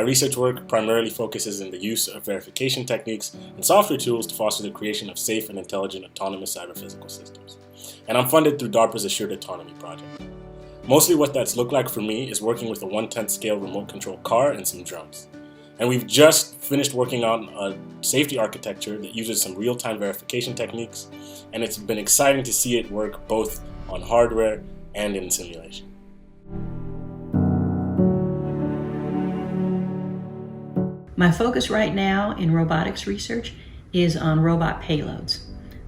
research work primarily focuses on the use of verification techniques and software tools to foster the creation of safe and intelligent autonomous cyber-physical systems. And I'm funded through DARPA's Assured Autonomy project. Mostly what that's looked like for me is working with a 1/10 scale remote control car and some drones. And we've just finished working on a safety architecture that uses some real-time verification techniques, and it's been exciting to see it work both on hardware and in simulation. My focus right now in robotics research is on robot payloads.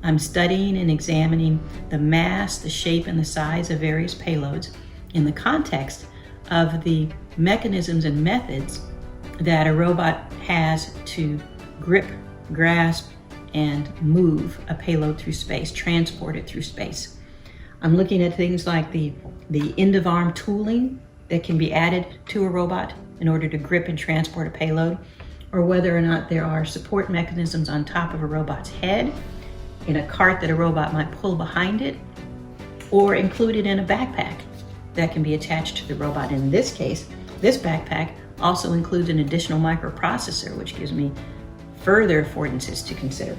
I'm studying and examining the mass, the shape, and the size of various payloads in the context of the mechanisms and methods that a robot has to grip, grasp, and move a payload through space, transport it through space. I'm looking at things like the end of arm tooling that can be added to a robot in order to grip and transport a payload, or whether or not there are support mechanisms on top of a robot's head, in a cart that a robot might pull behind it, or included in a backpack that can be attached to the robot. In this case, this backpack also includes an additional microprocessor, which gives me further affordances to consider.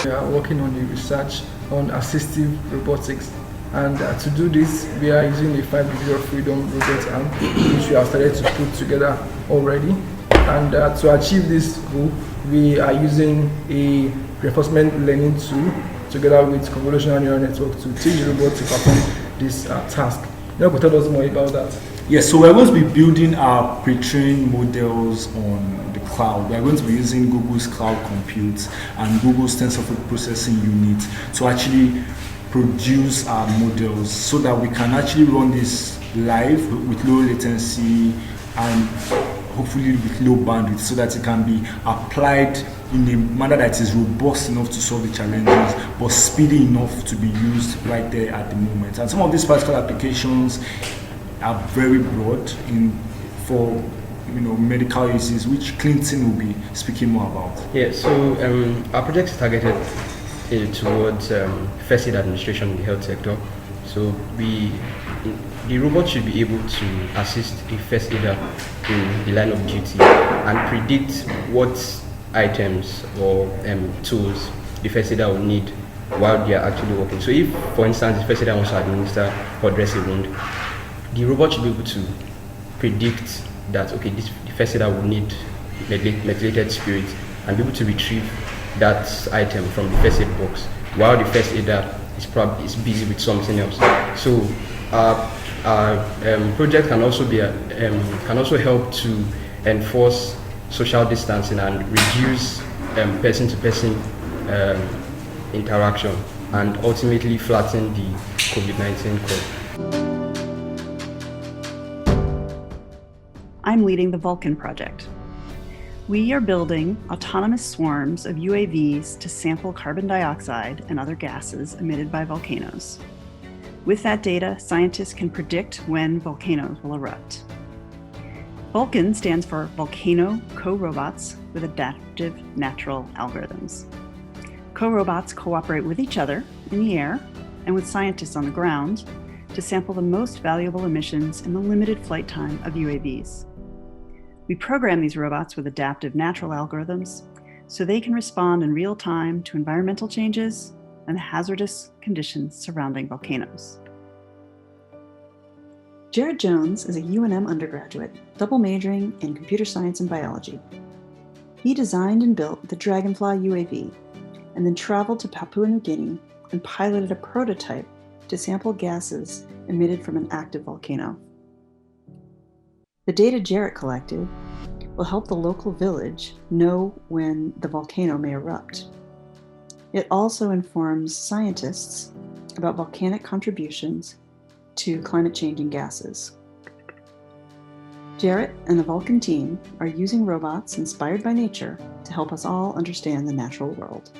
We are working on the research on assistive robotics, and to do this, we are using a 5 degree of freedom robot arm, which we have started to put together already. And to achieve this goal, we are using a reinforcement learning tool together with convolutional neural network to teach the robot to perform this task. You could tell us more about that. Yes, so we're going to be building our pre-trained models on the cloud. We're going to be using Google's Cloud Compute and Google's TensorFlow processing unit to actually produce our models so that we can actually run this live with low latency and hopefully with low bandwidth, so that it can be applied in a manner that is robust enough to solve the challenges, but speedy enough to be used right there at the moment. And some of these particular applications are very broad for medical uses, which Clinton will be speaking more about. Yeah, so our project is targeted towards first aid administration in the health sector. So the robot should be able to assist a first aider in the line of duty and predict what items or tools the first aider will need while they are actually working. So if, for instance, the first aider wants to administer or dress a wound, the robot should be able to predict that, okay, the first aider will need methylated spirit and be able to retrieve that item from the first aid box while the first aider is busy with something else. So our project can also be can also help to enforce social distancing and reduce person-to-person interaction, and ultimately flatten the COVID-19 curve. I'm leading the Vulcan project. We are building autonomous swarms of UAVs to sample carbon dioxide and other gases emitted by volcanoes. With that data, scientists can predict when volcanoes will erupt. Vulcan stands for Volcano Co-Robots with Adaptive Natural Algorithms. Co-robots cooperate with each other in the air and with scientists on the ground to sample the most valuable emissions in the limited flight time of UAVs. We program these robots with adaptive natural algorithms so they can respond in real time to environmental changes and the hazardous conditions surrounding volcanoes. Jared Jones is a UNM undergraduate, double majoring in computer science and biology. He designed and built the Dragonfly UAV, and then traveled to Papua New Guinea and piloted a prototype to sample gases emitted from an active volcano. The data Jarrett collected will help the local village know when the volcano may erupt. It also informs scientists about volcanic contributions to climate-changing gases. Jarrett and the Vulcan team are using robots inspired by nature to help us all understand the natural world.